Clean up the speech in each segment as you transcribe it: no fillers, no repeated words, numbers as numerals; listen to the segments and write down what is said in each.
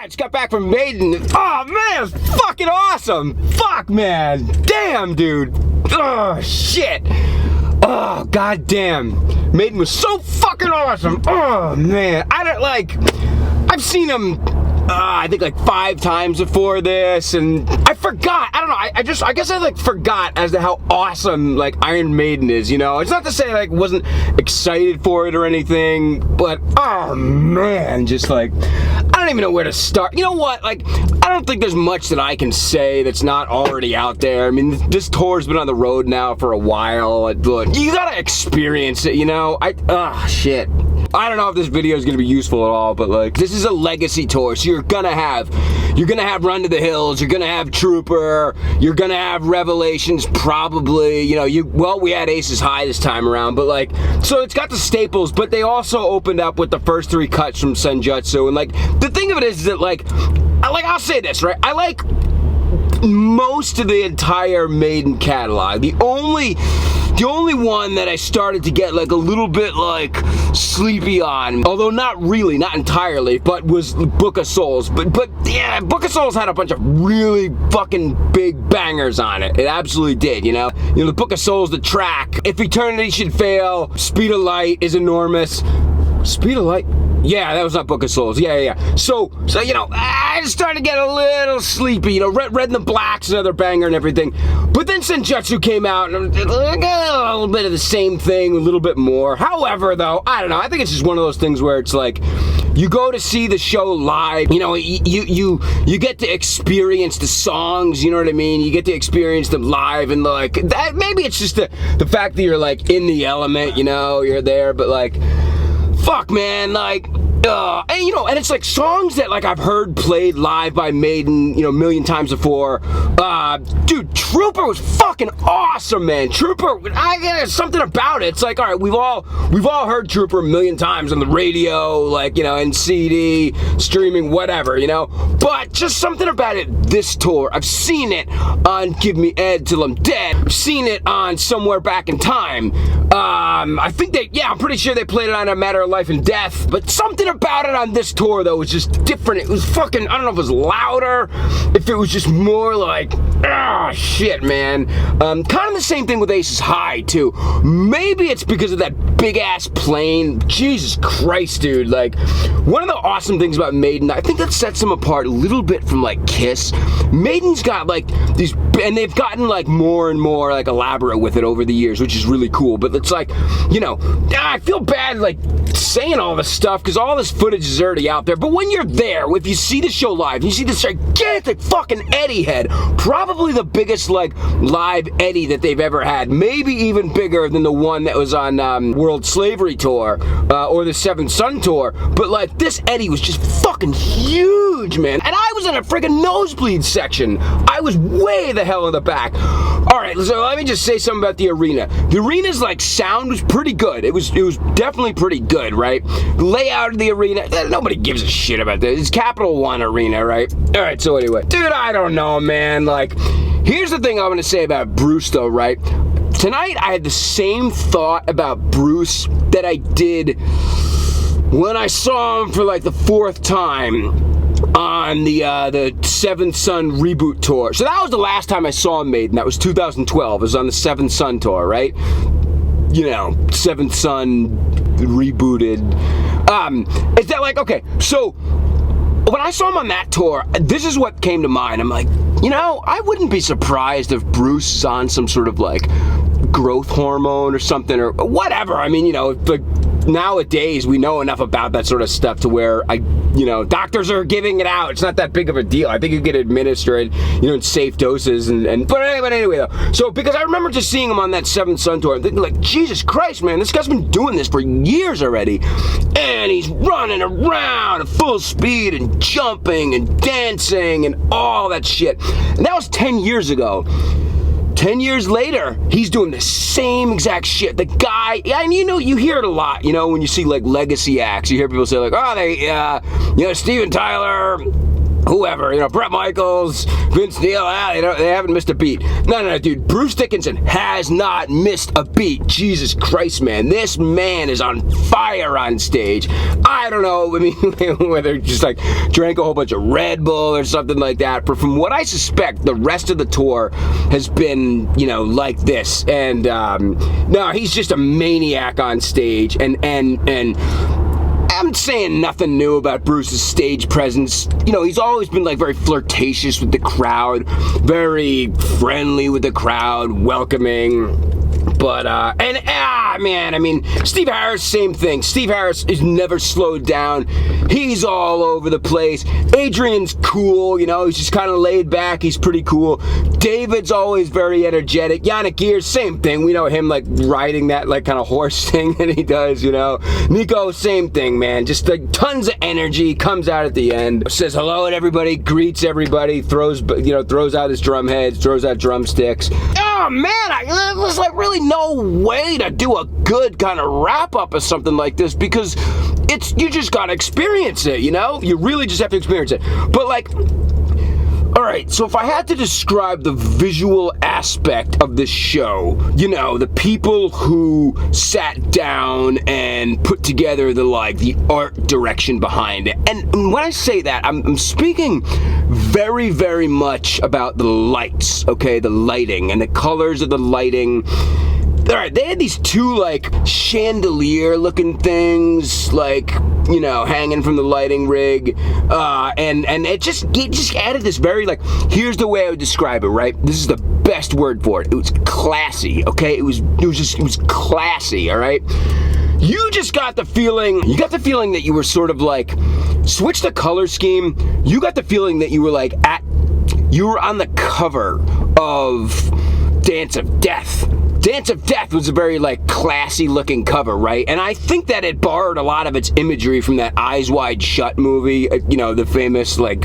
just got back from Maiden. Oh man, it's fucking awesome. Fuck, man. Damn, dude. Oh, shit. Oh, goddamn. Maiden was so fucking awesome. Oh, man. I've seen him, I think like 5 times before this, and I forgot. I don't know. I guess I like forgot as to how awesome like Iron Maiden is, you know? It's not to say like wasn't excited for it or anything, but oh man, just like, I don't even know where to start. You know what? Like, I don't think there's much that I can say that's not already out there. I mean, this tour's been on the road now for a while, but you gotta experience it, you know? Shit. I don't know if this video is gonna be useful at all, but like, this is a legacy tour, so you're gonna have Run to the Hills, you're gonna have Trooper, you're gonna have Revelations, probably, you know, we had Aces High this time around, but like, so it's got the staples, but they also opened up with the first 3 cuts from Senjutsu, and like, the thing of it is that like, I'll say this, right, I like most of the entire Maiden catalog. The only one that I started to get like a little bit like sleepy on, although not really, not entirely, but was Book of Souls. But yeah, Book of Souls had a bunch of really fucking big bangers on it. It absolutely did, you know? You know, the Book of Souls, the track, If Eternity Should Fail, Speed of Light is enormous. Speed of Light? Yeah, that was not Book of Souls. Yeah. So you know, I started to get a little sleepy. You know, Red and the Black's another banger and everything. But then Senjutsu came out, and a little bit of the same thing, a little bit more. However, though, I don't know. I think it's just one of those things where it's like, you go to see the show live, you know, you get to experience the songs, you know what I mean? You get to experience them live, and like, that, maybe it's just the fact that you're like in the element, you know, you're there, but like, fuck, man, like, and you know, and it's like songs that like I've heard played live by Maiden, you know, a million times before. Dude, Trooper was fucking awesome, man. Trooper, there's something about it. It's like, all right, we've all heard Trooper a million times on the radio, like, you know, and CD, streaming, whatever, you know. But just something about it this tour. I've seen it on Give Me Ed Till I'm Dead. I've seen it on Somewhere Back in Time. I think I'm pretty sure they played it on A Matter of Life and Death. But something about it on this tour, though, was just different. It was fucking, I don't know if it was louder, if it was just more like, shit, man. Kind of the same thing with Aces High, too. Maybe it's because of that big-ass plane. Jesus Christ, dude. Like, one of the awesome things about Maiden, I think that sets them apart a little bit from, like, Kiss. Maiden's got, like, these, and they've gotten, like, more and more, like, elaborate with it over the years, which is really cool. But it's like, you know, I feel bad, like, saying all this stuff, because all this footage is already out there. But when you're there, if you see the show live, you see this gigantic fucking Eddie head, probably the biggest, like, live Eddie that they've ever had. Maybe even bigger than the one that was on World Slavery Tour, or the Seventh Son Tour. But, like, this Eddie was just fucking huge, man. And I was in a friggin' nosebleed section. I was way the hell in the back. Alright, so let me just say something about the arena. The arena's, like, sound was pretty good. It was definitely pretty good, right? The layout of the arena, nobody gives a shit about this. It's Capital One Arena, right? Alright, so anyway. Dude, I don't know, man. Like, here's the thing I'm gonna say about Bruce, though, right? Tonight, I had the same thought about Bruce that I did when I saw him for, like, the 4th time on the Seventh Son reboot tour. So that was the last time I saw Maiden. That was 2012. It was on the Seventh Son tour, right? You know, Seventh Son rebooted. Is that like, okay, so when I saw him on that tour, this is what came to mind. I'm like, you know, I wouldn't be surprised if Bruce is on some sort of like growth hormone or something, or whatever. I mean, you know, like, nowadays we know enough about that sort of stuff to where you know, doctors are giving it out. It's not that big of a deal. I think you can administer it, you know, in safe doses but anyway though. So because I remember just seeing him on that Seventh Son tour and thinking like, Jesus Christ, man, this guy's been doing this for years already. And he's running around at full speed and jumping and dancing and all that shit. And that was 10 years ago. 10 years later, he's doing the same exact shit. The guy, and you know, you hear it a lot, you know, when you see like legacy acts, you hear people say like, oh, they, you know, Steven Tyler whoever, you know, Bret Michaels, Vince Neil, they haven't missed a beat. No, dude, Bruce Dickinson has not missed a beat. Jesus Christ, man. This man is on fire on stage. I don't know, I mean, whether he just like drank a whole bunch of Red Bull or something like that, but from what I suspect, the rest of the tour has been, you know, like this. And, no, he's just a maniac on stage, and I'm saying nothing new about Bruce's stage presence. You know, he's always been like very flirtatious with the crowd, very friendly with the crowd, welcoming. But, man, I mean, Steve Harris, same thing. Steve Harris is never slowed down. He's all over the place. Adrian's cool, you know, he's just kind of laid back. He's pretty cool. David's always very energetic. Yannick Gears, same thing. We know him, like, riding that, like, kind of horse thing that he does, you know. Nico, same thing, man. Just, like, tons of energy, comes out at the end, says hello to everybody, greets everybody, throws out his drum heads, throws out drumsticks. Oh, man, there's, like, really no way to do a good kind of wrap-up of something like this, because you just gotta experience it, you know? You really just have to experience it. But, like, alright, so if I had to describe the visual aspect of this show, you know, the people who sat down and put together the art direction behind it, and when I say that, I'm speaking very, very much about the lights, okay, the lighting, and the colors of the lighting. Alright, they had these two, like, chandelier-looking things, like, you know, hanging from the lighting rig, and it just added this very, like, here's the way I would describe it, right? This is the best word for it. It was classy, okay? It was classy, alright? You just got the feeling, that you were sort of like, switch the color scheme, you got the feeling that you were like, you were on the cover of Dance of Death. Dance of Death was a very, like, classy looking cover, right? And I think that it borrowed a lot of its imagery from that Eyes Wide Shut movie, you know, the famous, like,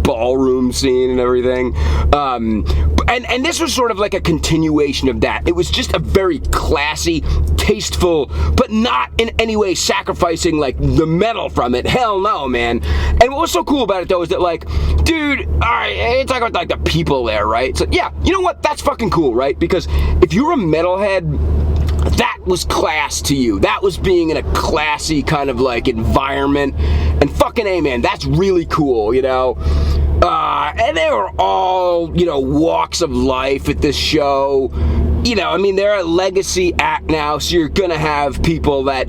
ballroom scene and everything. And this was sort of like a continuation of that. It was just a very classy, tasteful, but not in any way sacrificing, like, the metal from it. Hell no, man. And what was so cool about it, though, is that, like, dude, alright, it's like, the people there, right? So, yeah, you know what? That's fucking cool, right? Because if you're a metalhead, that was class to you. That was being in a classy kind of, like, environment. And fucking A, man, that's really cool, you know? And they were all, you know, walks of life at this show. You know, I mean, they're a legacy act now, so you're gonna have people that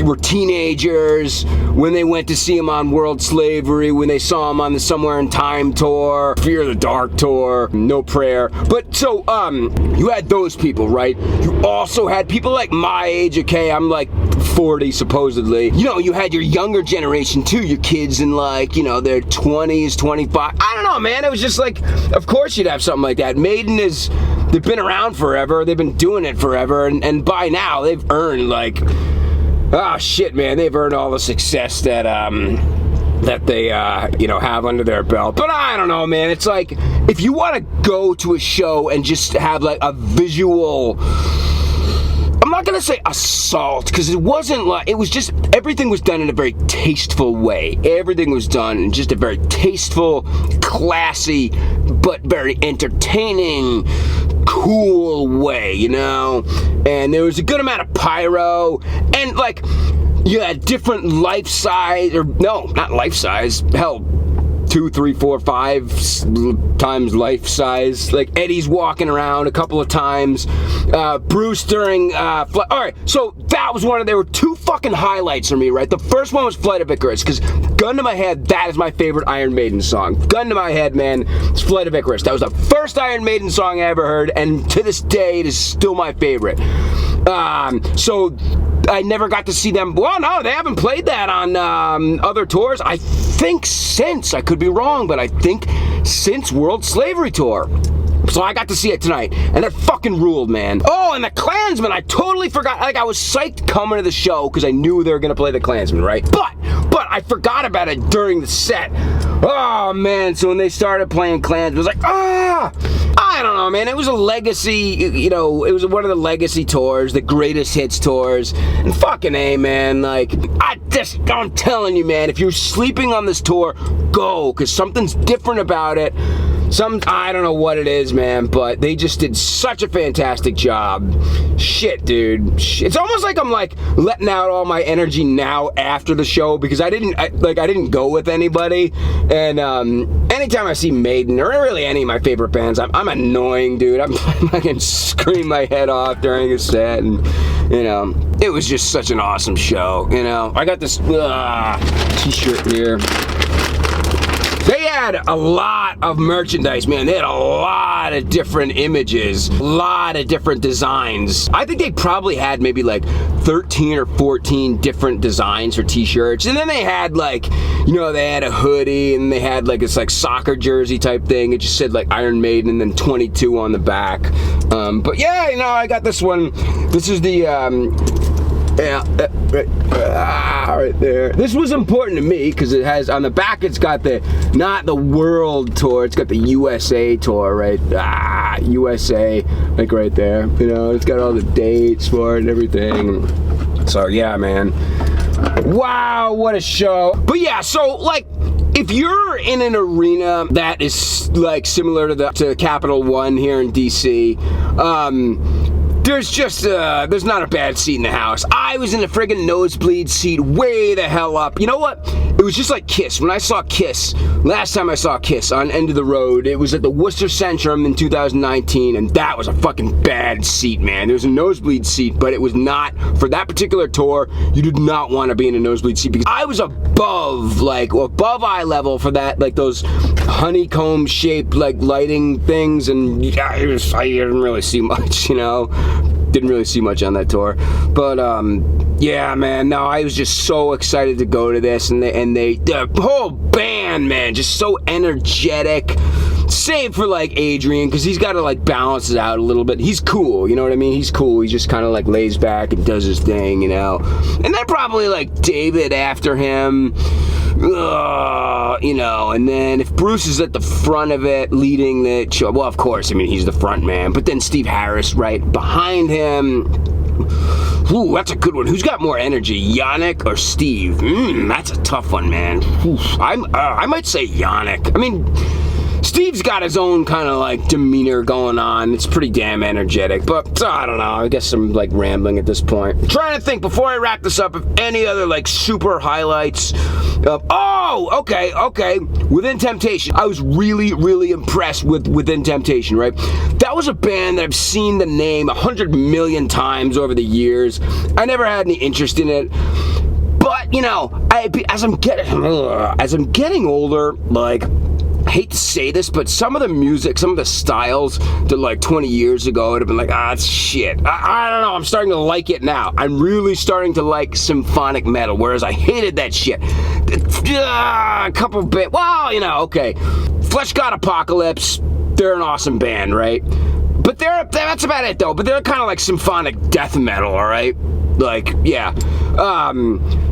were teenagers when they went to see him on World Slavery, when they saw him on the Somewhere in Time tour, Fear the Dark tour, No Prayer. But so, you had those people, right? You also had people like my age, okay? I'm like 40 supposedly. You know, you had your younger generation too, your kids in, like, you know, their 20s, 25. I don't know, man. It was just like, of course you'd have something like that. Maiden they've been around forever. They've been doing it forever. And by now, they've earned, like, oh shit, man, they've earned all the success that they, you know, have under their belt. But I don't know, man, it's like, if you want to go to a show and just have, like, a visual, I'm not gonna say assault, because it wasn't like, it was just, everything was done in a very tasteful way. Everything was done in just a very tasteful, classy, but very entertaining, cool way, you know? And there was a good amount of pyro, and, like, you had different life size, or no, not life size, hell, 2, 3, 4, 5 times life size. Like, Eddie's walking around a couple of times. Bruce during, alright, so that was there were two fucking highlights for me, right? The first one was Flight of Icarus, because gun to my head, that is my favorite Iron Maiden song. Gun to my head, man, it's Flight of Icarus. That was the first Iron Maiden song I ever heard, and to this day, it is still my favorite. So I never got to see them. Well, no, they haven't played that on other tours. I think since, I could be wrong, but I think since World Slavery Tour. So I got to see it tonight, and it fucking ruled, man. Oh, and the Klansmen, I totally forgot. Like, I was psyched coming to the show because I knew they were gonna play the Klansmen, right? But I forgot about it during the set. Oh, man, so when they started playing Klansmen, I was like, I I don't know, man. It was a legacy, you know, it was one of the legacy tours, the greatest hits tours. And fucking A, man, like, I'm telling you, man, if you're sleeping on this tour, go, because something's different about it. I don't know what it is, man, but they just did such a fantastic job. Shit, dude. It's almost like I'm like letting out all my energy now after the show because I didn't go with anybody. And anytime I see Maiden or really any of my favorite bands, I'm annoying, dude. I can scream my head off during a set, and you know, it was just such an awesome show. You know, I got this t-shirt here. They had a lot of merchandise, man. They had a lot of different images, a lot of different designs. I think they probably had maybe like 13 or 14 different designs for t-shirts. And then they had like, you know, they had a hoodie and they had like this like soccer jersey type thing. It just said like Iron Maiden and then 22 on the back. But yeah, you know, I got this one. This is the, right there. This was important to me because it has on the back. It's got the not the world tour. It's got the USA tour, right? USA, like right there. You know, it's got all the dates for it and everything. So yeah, man. Wow, what a show! But yeah, so like, if you're in an arena that is like similar to Capital One here in DC, there's just, there's not a bad seat in the house. I was in a friggin' nosebleed seat way the hell up. You know what? It was just like Kiss. When I saw Kiss, last time I saw Kiss on End of the Road, it was at the Worcester Centrum in 2019, and that was a fucking bad seat, man. There was a nosebleed seat, but it was not, for that particular tour, you did not want to be in a nosebleed seat, because I was above eye level for that, like those honeycomb-shaped, like, lighting things, and yeah, I didn't really see much, you know? Didn't really see much on that tour, but yeah, man, no, I was just so excited to go to this, and the whole band, man, just so energetic, save for like Adrian, because he's got to like balance it out a little bit. He's cool, you know what I mean? He's cool. He just kind of like lays back and does his thing, you know. And then probably like David after him. You know, and then if Bruce is at the front of it leading the show, well, of course, I mean, he's the front man, but then Steve Harris right behind him. Ooh, that's a good one. Who's got more energy, Yannick or Steve? That's a tough one, man. I might say Yannick. I mean, Steve's got his own kind of like demeanor going on. It's pretty damn energetic, but I don't know. I guess I'm like rambling at this point. I'm trying to think before I wrap this up if any other like super highlights. Okay. Within Temptation. I was really impressed with Within Temptation, right? That was a band that I've seen the name 100 million times over the years. I never had any interest in it. But, you know, as I'm getting older, like, I hate to say this, but some of the music, some of the styles that like 20 years ago would have been like, it's shit. I don't know, I'm starting to like it now. I'm really starting to like symphonic metal, whereas I hated that shit. A couple bit, well, you know, okay. Flesh God Apocalypse, they're an awesome band, right? But that's about it though, but they're kind of like symphonic death metal, alright? Like, yeah.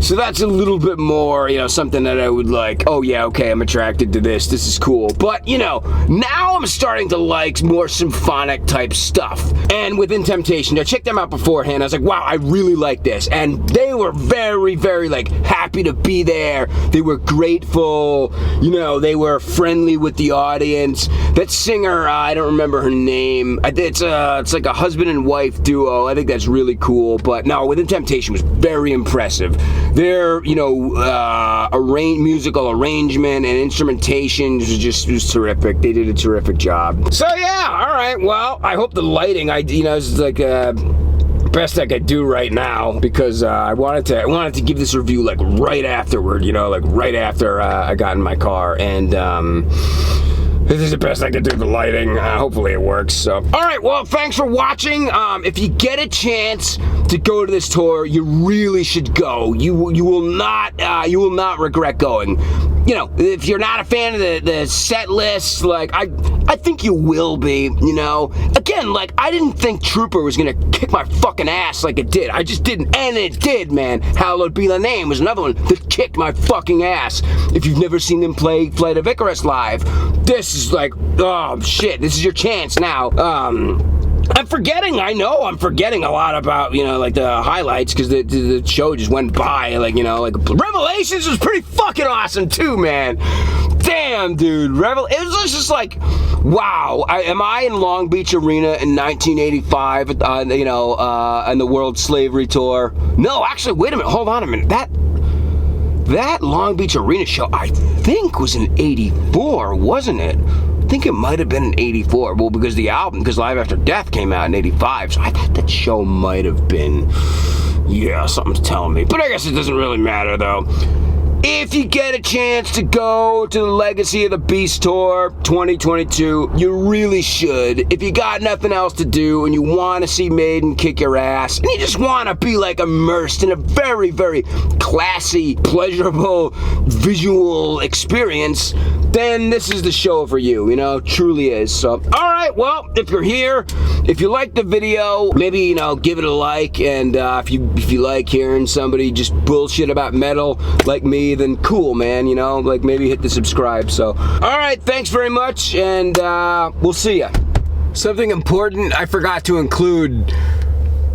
So that's a little bit more, you know, something that I would like, oh yeah, okay, I'm attracted to this is cool. But, you know, now I'm starting to like more symphonic type stuff. And Within Temptation, I checked them out beforehand, I was like, wow, I really like this. And they were very like happy to be there. They were grateful, you know, they were friendly with the audience. That singer, I don't remember her name. It's like a husband and wife duo. I think that's really cool. But no, Within Temptation was very impressive. Their, you know, musical arrangement and instrumentation was terrific. They did a terrific job. So yeah, all right. Well, I hope the lighting, is like best I could do right now, because I wanted to give this review like right afterward. You know, like right after I got in my car, and this is the best I can do, the lighting. Hopefully it works. So, all right. Well, thanks for watching. If you get a chance to go to this tour, you really should go. You will not regret going. you know, if you're not a fan of the set list, like, I think you will be, you know. Again, like, I didn't think Trooper was gonna kick my fucking ass like it did. I just didn't, and it did, man. Hallowed Be Thy Name was another one that kicked my fucking ass. If you've never seen them play Flight of Icarus live, this is like, oh shit, this is your chance now. I'm forgetting, I know I'm forgetting a lot about, you know, like the highlights, because the show just went by, like, you know, like Revelations was pretty fucking awesome too, man. Damn, dude, it was just like, wow. Am I in Long Beach Arena in 1985, you know, on the World Slavery Tour? No, actually, wait a minute, hold on a minute. That Long Beach Arena show, I think, was in 84, wasn't it? I think it might have been in 84. Well, because Live After Death came out in 85, so I thought that show might have been, yeah, something's telling me. But I guess it doesn't really matter, though. If you get a chance to go to the Legacy of the Beast Tour 2022, you really should. If you got nothing else to do and you want to see Maiden kick your ass, and you just want to be like immersed in a very, very classy, pleasurable, visual experience, then this is the show for you, you know, truly is. So, alright, well, if you're here, if you like the video, maybe, you know, give it a like, and if you like hearing somebody just bullshit about metal like me, then cool, man, you know, like maybe hit the subscribe. So, alright, thanks very much, and we'll see ya. Something important I forgot to include,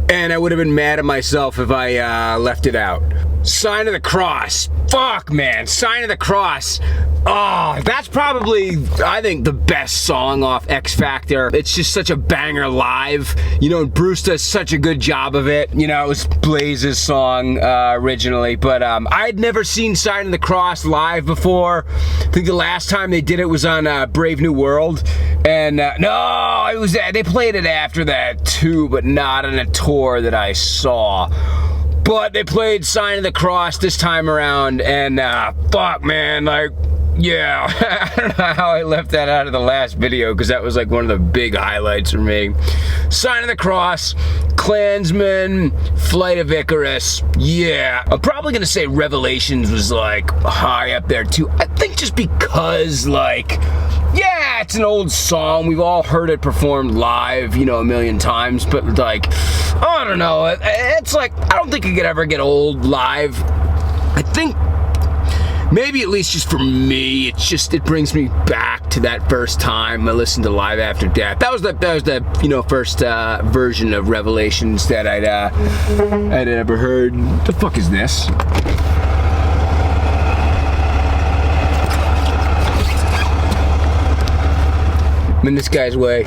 and I would have been mad at myself if I left it out. Sign of the Cross. Fuck, man, Sign of the Cross. Oh, that's probably, I think, the best song off X Factor. It's just such a banger live. You know, Bruce does such a good job of it. You know, it was Blaze's song originally, but I'd never seen Sign of the Cross live before. I think the last time they did it was on Brave New World, and no, it was they played it after that too, but not on a tour that I saw. But they played Sign of the Cross this time around, and fuck, man, like, yeah, I don't know how I left that out of the last video, because that was like one of the big highlights for me. Sign of the Cross, Klansman, Flight of Icarus, yeah. I'm probably gonna say Revelations was like high up there too. I think just because, like, yeah, it's an old song. We've all heard it performed live, you know, a million times, but like, I don't know. It's like, I don't think it could ever get old live. I think maybe, at least just for me, it brings me back to that first time I listened to Live After Death. That was the you know, first version of Revelations that I'd ever heard. What the fuck is this? I'm in this guy's way.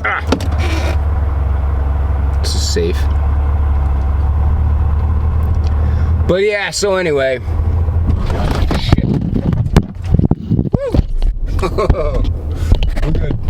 Ah. This is safe. But yeah, so anyway. Shit. Woo. We're good.